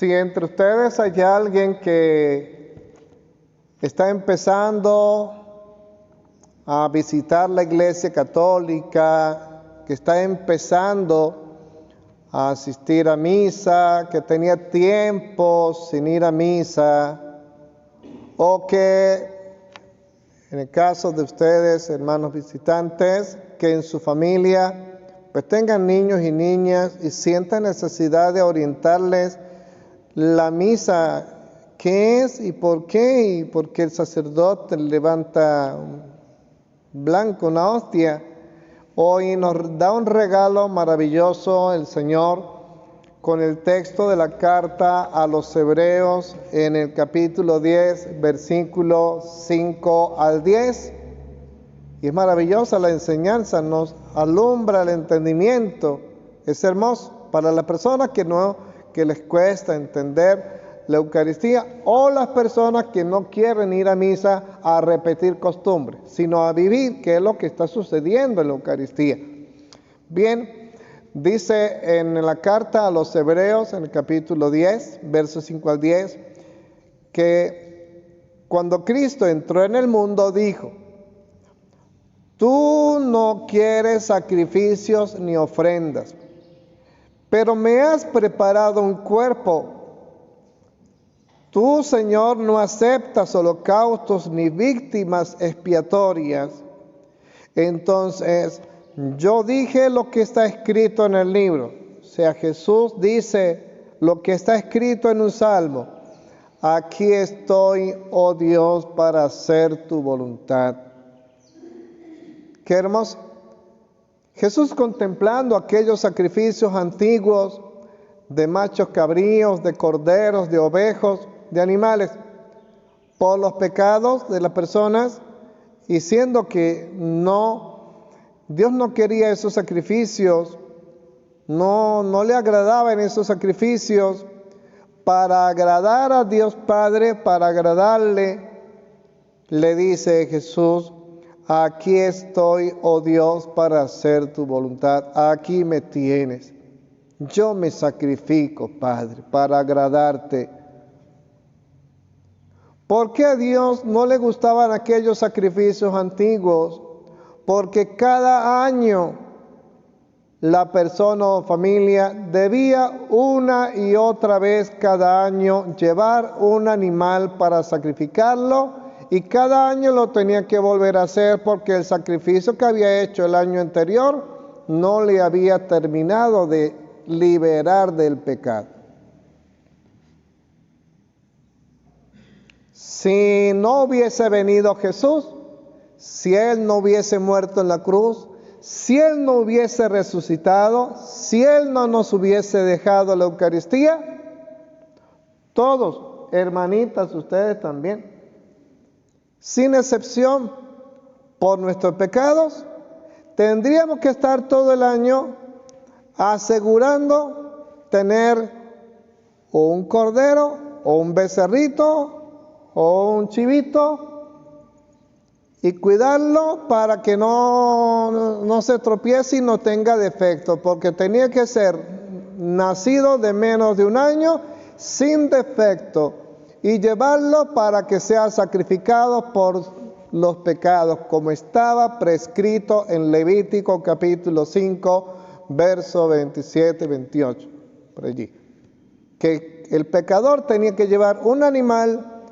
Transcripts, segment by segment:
Si entre ustedes hay alguien que está empezando a visitar la iglesia católica, que está empezando a asistir a misa, que tenía tiempo sin ir a misa, o que, en el caso de ustedes, hermanos visitantes, que en su familia pues tengan niños y niñas y sientan necesidad de orientarles la misa, qué es y por qué el sacerdote levanta blanco una hostia. Hoy nos da un regalo maravilloso el Señor con el texto de la carta a los Hebreos en el capítulo 10, versículos 5 al 10. Y es maravillosa la enseñanza, nos alumbra el entendimiento. Es hermoso para las personas que les cuesta entender la Eucaristía, o las personas que no quieren ir a misa a repetir costumbres, sino a vivir, que es lo que está sucediendo en la Eucaristía. Bien, dice en la carta a los Hebreos, en el capítulo 10, versos 5 al 10, que cuando Cristo entró en el mundo dijo: tú no quieres sacrificios ni ofrendas, pero me has preparado un cuerpo. Tú, Señor, no aceptas holocaustos ni víctimas expiatorias. Entonces, yo dije lo que está escrito en el libro. O sea, Jesús dice lo que está escrito en un salmo: aquí estoy, oh Dios, para hacer tu voluntad. Qué hermoso. Jesús, contemplando aquellos sacrificios antiguos de machos cabríos, de corderos, de ovejos, de animales, por los pecados de las personas, y siendo que Dios no quería esos sacrificios, no le agradaban esos sacrificios, para agradar a Dios Padre, para agradarle, le dice Jesús: aquí estoy, oh Dios, para hacer tu voluntad. Aquí me tienes. Yo me sacrifico, Padre, para agradarte. ¿Por qué a Dios no le gustaban aquellos sacrificios antiguos? Porque cada año la persona o familia debía una y otra vez cada año llevar un animal para sacrificarlo, y cada año lo tenía que volver a hacer porque el sacrificio que había hecho el año anterior no le había terminado de liberar del pecado. Si no hubiese venido Jesús, si Él no hubiese muerto en la cruz, si Él no hubiese resucitado, si Él no nos hubiese dejado la Eucaristía, todos, hermanitas, ustedes también, sin excepción, por nuestros pecados, tendríamos que estar todo el año asegurando tener o un cordero, o un becerrito, o un chivito, y cuidarlo para que no se tropiece y no tenga defecto, porque tenía que ser nacido de menos de un año, sin defecto, y llevarlo para que sea sacrificado por los pecados, como estaba prescrito en Levítico capítulo 5, verso 27 y 28, por allí. Que el pecador tenía que llevar un animal,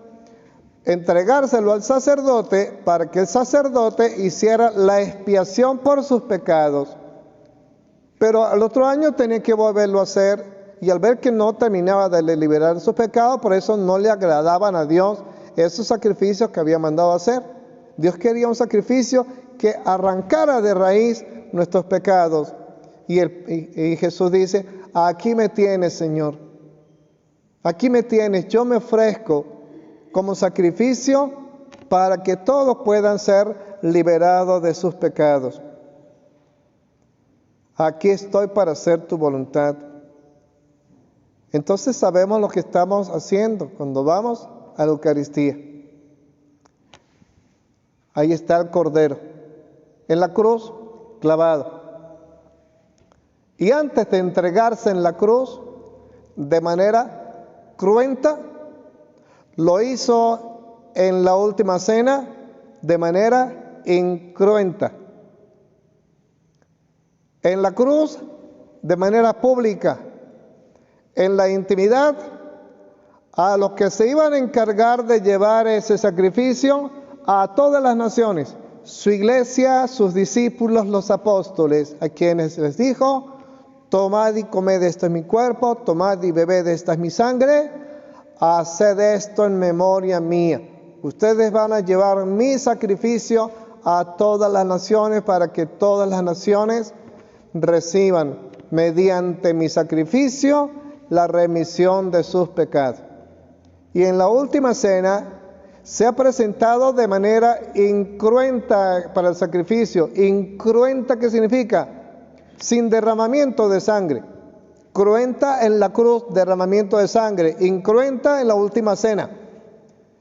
entregárselo al sacerdote para que el sacerdote hiciera la expiación por sus pecados. Pero al otro año tenía que volverlo a hacer, y al ver que no terminaba de liberar sus pecados, por eso no le agradaban a Dios esos sacrificios que había mandado hacer. Dios quería un sacrificio que arrancara de raíz nuestros pecados. Y Jesús dice: aquí me tienes, Señor. Aquí me tienes, yo me ofrezco como sacrificio para que todos puedan ser liberados de sus pecados. Aquí estoy para hacer tu voluntad. Entonces sabemos lo que estamos haciendo cuando vamos a la Eucaristía. Ahí está el Cordero, en la cruz, clavado. Y antes de entregarse en la cruz, de manera cruenta, lo hizo en la última cena de manera incruenta. En la cruz, de manera pública. En la intimidad, a los que se iban a encargar de llevar ese sacrificio a todas las naciones, su iglesia, sus discípulos, los apóstoles, a quienes les dijo: tomad y comed, esto es mi cuerpo, tomad y bebed, esta es mi sangre, haced esto en memoria mía. Ustedes van a llevar mi sacrificio a todas las naciones para que todas las naciones reciban mediante mi sacrificio la remisión de sus pecados. Y en la última cena se ha presentado de manera incruenta para el sacrificio. Incruenta, ¿qué significa? Sin derramamiento de sangre. Cruenta en la cruz, derramamiento de sangre. Incruenta en la última cena.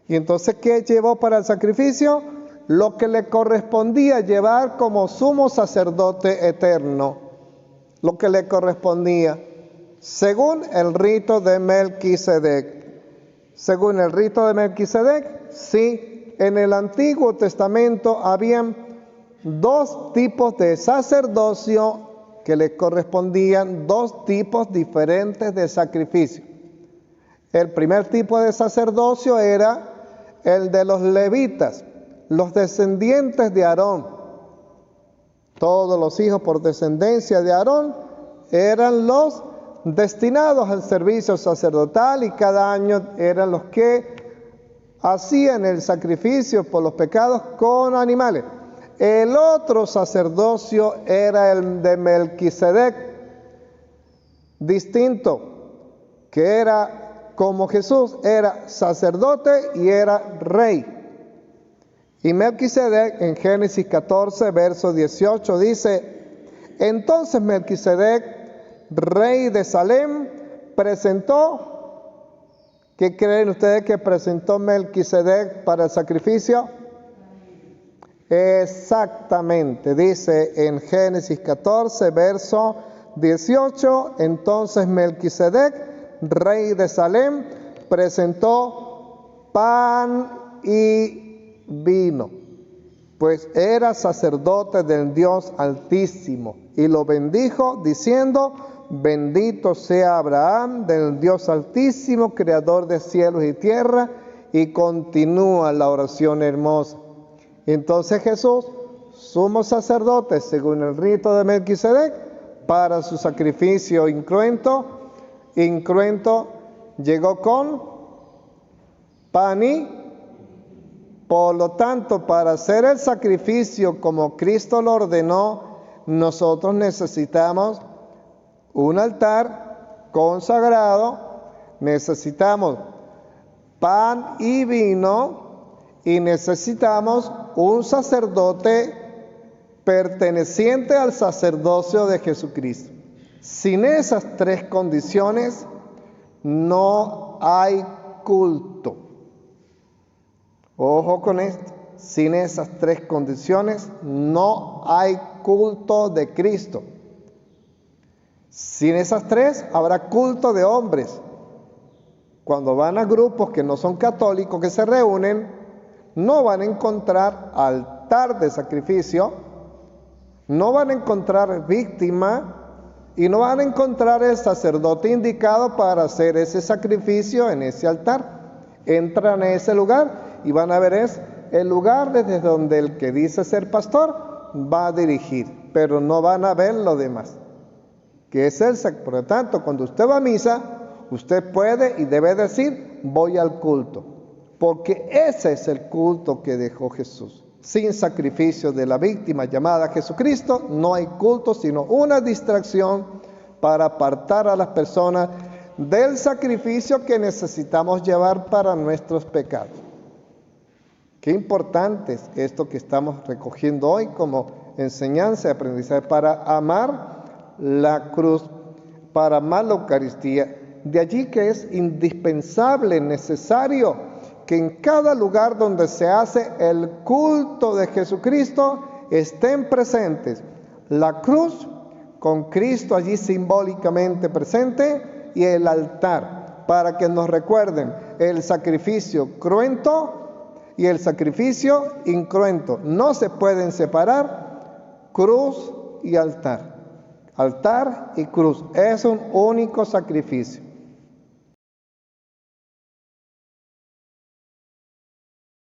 Y entonces, ¿qué llevó para el sacrificio? Lo que le correspondía llevar como sumo sacerdote eterno. Lo que le correspondía, según el rito de Melquisedec. Según el rito de Melquisedec, sí, en el Antiguo Testamento habían dos tipos de sacerdocio que le correspondían, dos tipos diferentes de sacrificio. El primer tipo de sacerdocio era el de los levitas, los descendientes de Aarón. Todos los hijos por descendencia de Aarón eran los destinados al servicio sacerdotal y cada año eran los que hacían el sacrificio por los pecados con animales. El otro sacerdocio era el de Melquisedec, distinto, que era como Jesús, era sacerdote y era rey. Y Melquisedec en Génesis 14, verso 18 dice: entonces Melquisedec, rey de Salem, presentó, ¿qué creen ustedes que presentó Melquisedec para el sacrificio? Exactamente, dice en Génesis 14, verso 18, entonces Melquisedec, rey de Salem, presentó pan y vino, pues era sacerdote del Dios Altísimo, y lo bendijo diciendo: bendito sea Abraham del Dios Altísimo, creador de cielos y tierra, y continúa la oración hermosa. Entonces Jesús, sumo sacerdote según el rito de Melquisedec, para su sacrificio incruento, llegó con pan y, por lo tanto, para hacer el sacrificio como Cristo lo ordenó, nosotros necesitamos un altar consagrado, necesitamos pan y vino y necesitamos un sacerdote perteneciente al sacerdocio de Jesucristo. Sin esas tres condiciones no hay culto. Ojo con esto, sin esas tres condiciones no hay culto de Cristo. Sin esas tres habrá culto de hombres. Cuando van a grupos que no son católicos, que se reúnen, no van a encontrar altar de sacrificio, no van a encontrar víctima y no van a encontrar el sacerdote indicado para hacer ese sacrificio en ese altar. Entran a ese lugar y van a ver es el lugar desde donde el que dice ser pastor va a dirigir, pero no van a ver lo demás, que es el sacrificio. Por lo tanto, cuando usted va a misa, usted puede y debe decir: voy al culto, porque ese es el culto que dejó Jesús. Sin sacrificio de la víctima llamada Jesucristo, no hay culto, sino una distracción para apartar a las personas del sacrificio que necesitamos llevar para nuestros pecados. Qué importante es esto que estamos recogiendo hoy como enseñanza y aprendizaje para amar la cruz, para amar la Eucaristía. De allí que es indispensable, necesario, que en cada lugar donde se hace el culto de Jesucristo estén presentes la cruz, con Cristo allí simbólicamente presente, y el altar, para que nos recuerden el sacrificio cruento y el sacrificio incruento. No se pueden separar cruz y altar. Altar y cruz es un único sacrificio.